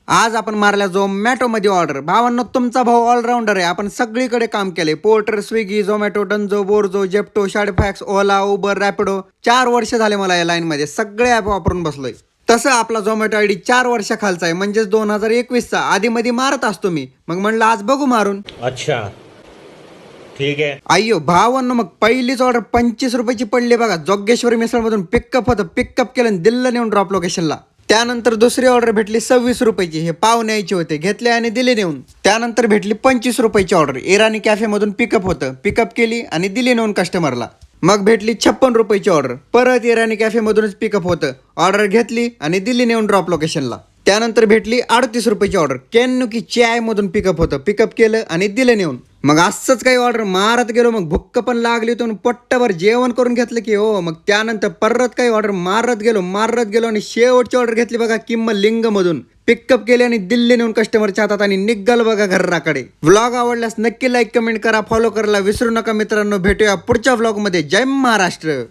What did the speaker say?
आज आपण मारल्या झोमॅटो मध्ये ऑर्डर. भावांनो, तुमचा भाऊ ऑलराऊंडर आहे. आपण सगळीकडे काम केले. Porter, Swiggy, Zomato, Dunzo, Borzo, Zepto, Shadowfax, Ola, Uber, Rapido. 4 वर्ष झाले मला या लाईन मध्ये. सगळे ऍप वापरून बसलोय. तसं आपला झोमॅटो आयडी 4 वर्षाखालचा आहे, म्हणजेच 2021चा. आधी मध्ये मारत असतो मी. मग म्हणलं आज बघू मारून. अच्छा ठीक आहे. अय्यो भावांनो, मग पहिलीच ऑर्डर 25 रुपयाची पडली बघा. जोगेश्वरी मिसळमधून पिकअप होतं. पिकअप केलं आणि दिल्लं नेऊन ड्रॉप लोकेशनला. त्यानंतर दुसरी ऑर्डर भेटली 26 रुपयाची. हे पाव न्यायचे होते, घेतले आणि दिले नेऊन. त्यानंतर भेटली 25 रुपयाची ऑर्डर. इराणी कॅफे मधून पिकअप होतं. पिकअप केली आणि दिली नेऊन कस्टमरला. मग भेटली 56 रुपयाची ऑर्डर. परत इराणी कॅफे मधूनच पिकअप होतं. ऑर्डर घेतली आणि दिली नेऊन ड्रॉप लोकेशनला. त्यानंतर भेटली 38 रुपयाची ऑर्डर. केन्नुकी चाय मधून पिकअप होतं. पिकअप केलं आणि दिलं नेऊन. मग असंच काही ऑर्डर मारत गेलो. मग भुक्क पण लागली होती, पोट्टभर जेवण करून घेतलं की हो. मग त्यानंतर परत काही ऑर्डर मारत गेलो आणि शेवटची ऑर्डर घेतली बघा किंमत लिंग मधून. पिकअप केले आणि दिल्ली नेऊन कस्टमरच्या हातात आणि निघाल बघा घराकडे. व्लॉग आवडल्यास नक्की लाईक कमेंट करा, फॉलो करायला विसरू नका मित्रांनो. भेटूया पुढच्या व्लॉग मध्ये. जय महाराष्ट्र.